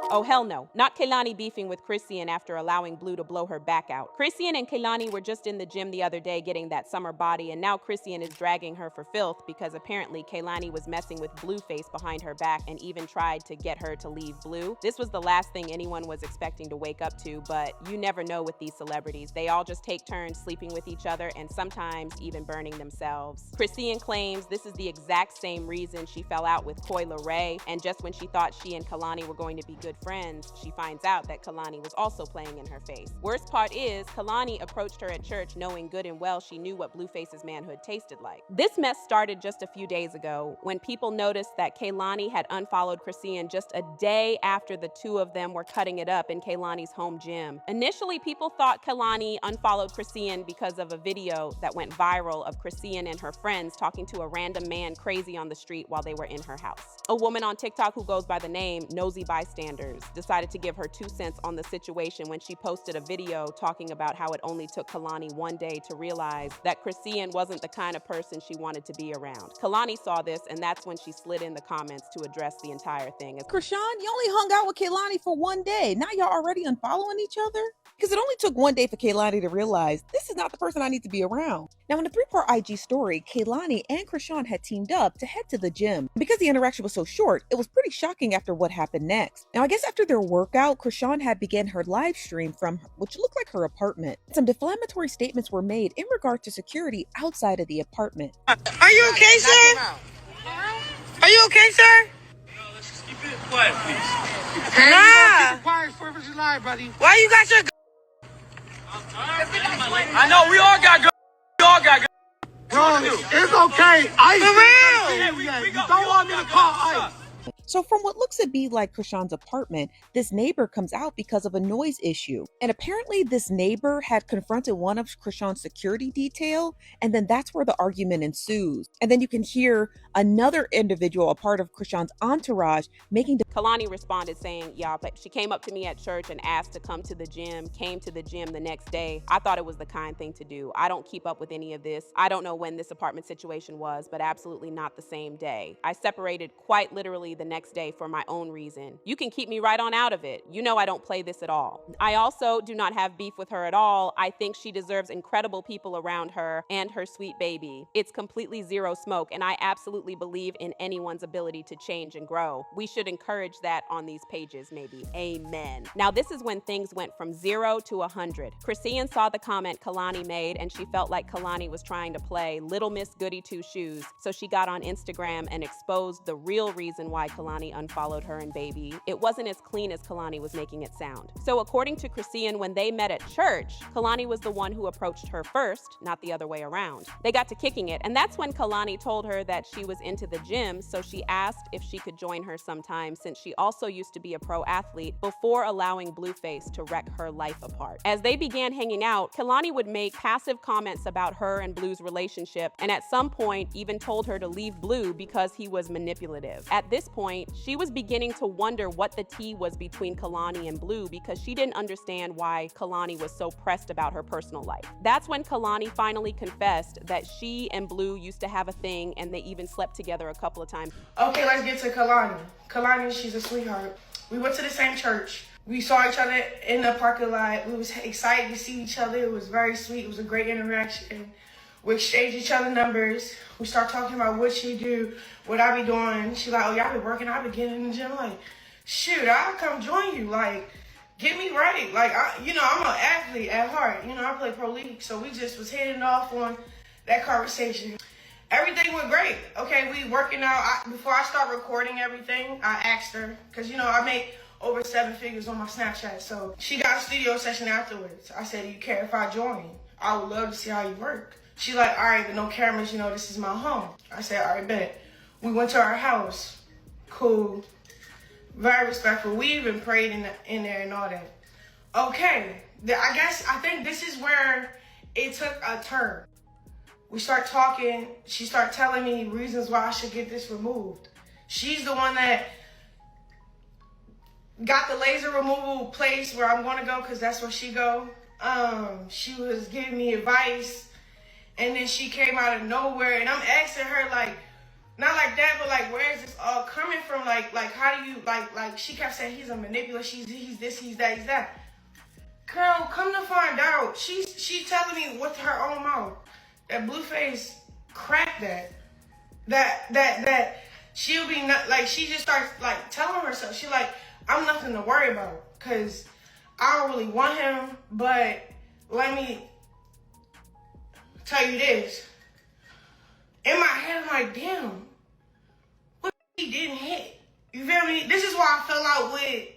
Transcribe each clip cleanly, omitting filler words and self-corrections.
Oh hell no, not Kehlani beefing with Chrisean after allowing Blue to blow her back out. Chrisean and Kehlani were just in the gym the other day getting that summer body, and now Chrisean is dragging her for filth because apparently Kehlani was messing with Blueface behind her back and even tried to get her to leave Blue. This was the last thing anyone was expecting to wake up to, but you never know with these celebrities. They all just take turns sleeping with each other and sometimes even burning themselves. Chrisean claims this is the exact same reason she fell out with Koila Ray, and just when she thought she and Kehlani were going to be good friends, she finds out that Kehlani was also playing in her face. Worst part is, Kehlani approached her at church knowing good and well she knew what Blueface's manhood tasted like. This mess started just a few days ago when people noticed that Kehlani had unfollowed Chrisean just a day after the two of them were cutting it up in Kehlani's home gym. Initially, people thought Kehlani unfollowed Chrisean because of a video that went viral of Chrisean and her friends talking to a random man crazy on the street while they were in her house. A woman on TikTok who goes by the name Nosy Bystanders decided to give her 2 cents on the situation when she posted a video talking about how it only took Kehlani one day to realize that Chrisean wasn't the kind of person she wanted to be around. Kehlani saw this, and that's when she slid in the comments to address the entire thing. Chrisean, you only hung out with Kehlani for one day. Now y'all already unfollowing each other? Because it only took one day for Kehlani to realize this is not the person I need to be around. Now, in a 3-part IG story, Kehlani and Chrisean had teamed up to head to the gym. Because the interaction was so short, it was pretty shocking after what happened next. Now, I guess after their workout, Chrisean had began her live stream from which looked like her apartment. Some defamatory statements were made in regard to security outside of the apartment. Are you okay, sir? Are you okay, sir? Let's just keep it quiet, please. Okay, nah. Keep it quiet, 4th of July, buddy. Why you got your I know, we all got good. We all got good. Bro, it's okay. For real? You don't want me to call ICE. So from what looks to be like Chrisean's apartment, this neighbor comes out because of a noise issue. And apparently this neighbor had confronted one of Chrisean's security detail, and then that's where the argument ensues. And then you can hear another individual, a part of Chrisean's entourage, making... Kehlani responded saying, "Y'all, she came up to me at church and asked to come to the gym, came to the gym the next day. I thought it was the kind thing to do. I don't keep up with any of this. I don't know when this apartment situation was, but absolutely not the same day. I separated quite literally the next day for my own reason. You can keep me right on out of it. You know I don't play this at all. I also do not have beef with her at all. I think she deserves incredible people around her and her sweet baby. It's completely zero smoke, and I absolutely believe in anyone's ability to change and grow. We should encourage that on these pages, maybe. Amen." Now, this is when things went from 0 to 100. Chrisean saw the comment Kehlani made, and she felt like Kehlani was trying to play Little Miss Goody Two Shoes, so she got on Instagram and exposed the real reason why Kehlani unfollowed her and baby. It wasn't as clean as Kehlani was making it sound. So according to Chrisean, when they met at church, Kehlani was the one who approached her first, not the other way around. They got to kicking it, and that's when Kehlani told her that she was into the gym, so she asked if she could join her sometime since she also used to be a pro athlete before allowing Blueface to wreck her life apart. As they began hanging out, Kehlani would make passive comments about her and Blue's relationship, and at some point even told her to leave Blue because he was manipulative. At this point, she was beginning to wonder what the tea was between Kehlani and Blue because she didn't understand why Kehlani was so pressed about her personal life. That's when Kehlani finally confessed that she and Blue used to have a thing and they even slept together a couple of times. Okay, let's get to Kehlani. Kehlani, she's a sweetheart. We went to the same church. We saw each other in the parking lot. We was excited to see each other. It was very sweet. It was a great interaction. We exchanged each other numbers. We start talking about what she do, what I be doing. She like, "Oh, y'all been working? I been getting in the gym." Like, shoot, I'll come join you. Like, get me right. Like, I'm an athlete at heart. I play pro league. So we just was heading off on that conversation. Everything went great. Okay, we working out. Before I start recording everything, I asked her, because, I make over 7 figures on my Snapchat. So she got a studio session afterwards. I said, "Do you care if I join? I would love to see how you work." She like, "All right, but no cameras, this is my home." I said, "All right, bet." We went to our house. Cool. Very respectful. We even prayed in there and all that. Okay. I think this is where it took a turn. We start talking. She started telling me reasons why I should get this removed. She's the one that got the laser removal place where I'm going to go because that's where she go. She was giving me advice. And then she came out of nowhere, and I'm asking her, like, Not like that, but like, where is this all coming from? Like how do you, like she kept saying he's a manipulator, he's this, he's that, he's that. Girl, come to find out, she's telling me with her own mouth that Blueface cracked that she'll be not, like, she just starts like telling herself, she like, I'm nothing to worry about, cause I don't really want him, but let me tell you this. In my head, I'm like, damn, what he didn't hit? You feel me? This is why I fell out with,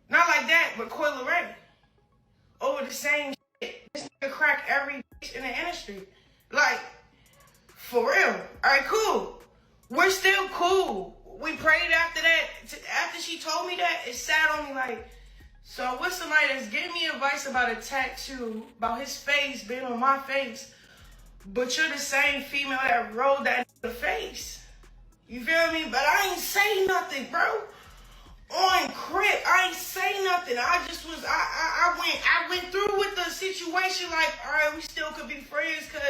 not like that, but Coi Leray. Over the same shit. This nigga crack every bitch in the industry. Like, for real. Alright, cool. We're still cool. We prayed after that. After she told me that, it sat on me like, so what's somebody that's giving me advice about a tattoo, about his face being on my face, but you're the same female that rolled that in the face. You feel me? But I ain't say nothing, bro. On crib, I ain't say nothing. I just was, I went through with the situation like, all right, we still could be friends, cause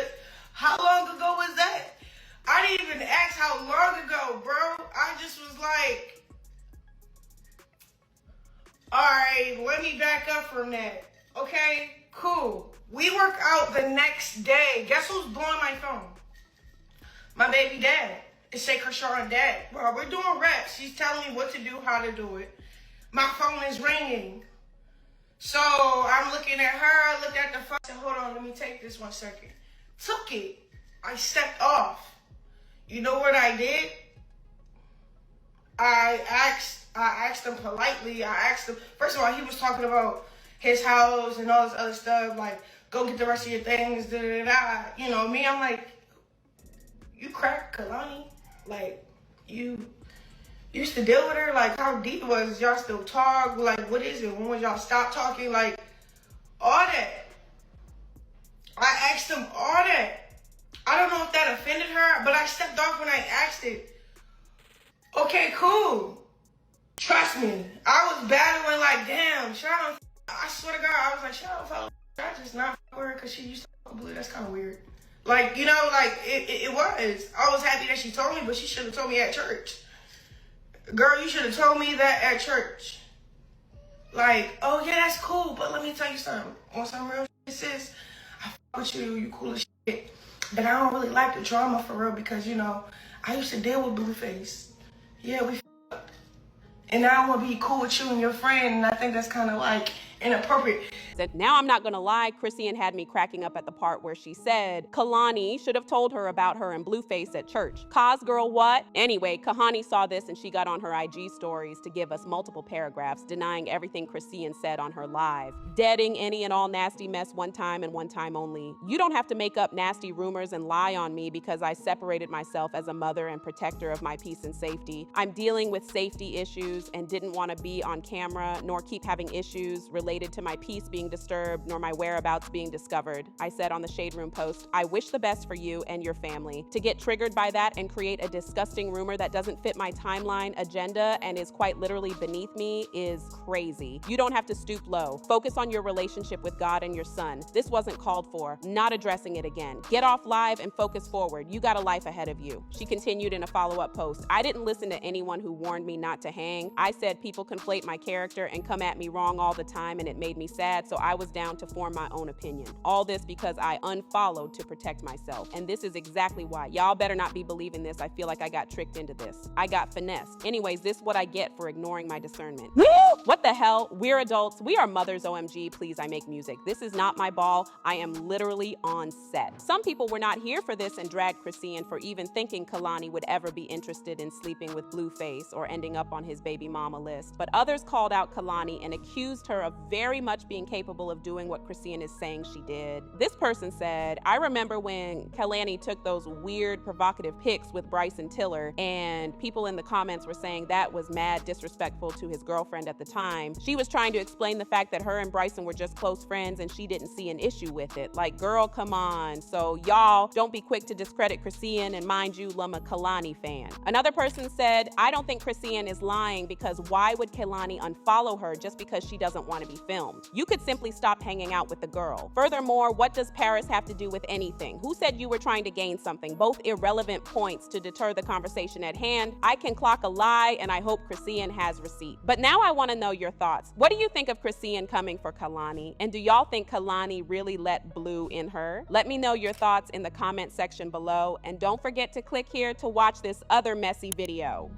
how long ago was that? I didn't even ask how long ago, bro. I just was like, all right, let me back up from that. Okay, cool. We work out the next day. Guess who's blowing my phone? My baby dad. It say Chrisean and dad. Bro, we're doing reps. She's telling me what to do, how to do it. My phone is ringing. So I'm looking at her. I looked at the phone. I said, hold on, let me take this 1 second. Took it. I stepped off. You know what I did? I asked him politely. I asked him, first of all, he was talking about his house and all this other stuff, like, go get the rest of your things, da-da-da-da. You know, me, I'm like, you crack Kehlani? Like, you used to deal with her? Like, how deep was y'all still talk? Like, what is it? When was y'all stop talking? Like, all that. I asked him all that. I don't know if that offended her, but I stepped off when I asked it. Okay, cool. Trust me. I was battling like, damn, I swear to God, I was like, shout out, I just not for her because she used to fuck Blue. That's kind of weird. Like, you know, like, it was. I was happy that she told me, but she should have told me at church. Girl, you should have told me that at church. Like, oh, yeah, that's cool, but let me tell you something. On some real shit, sis, I fuck with you, you cool as shit. But I don't really like the drama for real because, you know, I used to deal with Blueface. Yeah, we fucked. And now I want to be cool with you and your friend, and I think that's kind of, like, inappropriate. Now I'm not gonna lie, Chrisean had me cracking up at the part where she said Kehlani should have told her about her and Blueface at church. Cause girl what? Anyway, Kehlani saw this and she got on her IG stories to give us multiple paragraphs denying everything Chrisean said on her live. Deading any and all nasty mess one time and one time only. You don't have to make up nasty rumors and lie on me because I separated myself as a mother and protector of my peace and safety. I'm dealing with safety issues and didn't want to be on camera nor keep having issues related to my peace being disturbed nor my whereabouts being discovered. I said on the Shade Room post, I wish the best for you and your family. To get triggered by that and create a disgusting rumor that doesn't fit my timeline agenda and is quite literally beneath me is crazy. You don't have to stoop low. Focus on your relationship with God and your son. This wasn't called for. Not addressing it again. Get off live and focus forward. You got a life ahead of you. She continued in a follow-up post. I didn't listen to anyone who warned me not to hang. I said people conflate my character and come at me wrong all the time and it made me sad, so I was down to form my own opinion. All this because I unfollowed to protect myself. And this is exactly why. Y'all better not be believing this. I feel like I got tricked into this. I got finessed. Anyways, this is what I get for ignoring my discernment. Woo! What the hell? We're adults. We are mothers, OMG. Please, I make music. This is not my ball. I am literally on set. Some people were not here for this and dragged Chrisean for even thinking Kehlani would ever be interested in sleeping with Blueface or ending up on his baby mama list. But others called out Kehlani and accused her of very much being capable of doing what Chrisean is saying she did. This person said, I remember when Kehlani took those weird provocative pics with Bryson Tiller and people in the comments were saying that was mad disrespectful to his girlfriend at the time. She was trying to explain the fact that her and Bryson were just close friends and she didn't see an issue with it. Like, girl, come on. So y'all don't be quick to discredit Chrisean, and mind you, I'm a Kehlani fan. Another person said, I don't think Chrisean is lying because why would Kehlani unfollow her just because she doesn't want to be filmed. You could simply stop hanging out with the girl. Furthermore, what does Paris have to do with anything? Who said you were trying to gain something? Both irrelevant points to deter the conversation at hand. I can clock a lie, and I hope Chrisean has receipt. But now I want to know your thoughts. What do you think of Chrisean coming for Kehlani? And do y'all think Kehlani really let Blue in her? Let me know your thoughts in the comment section below, and don't forget to click here to watch this other messy video.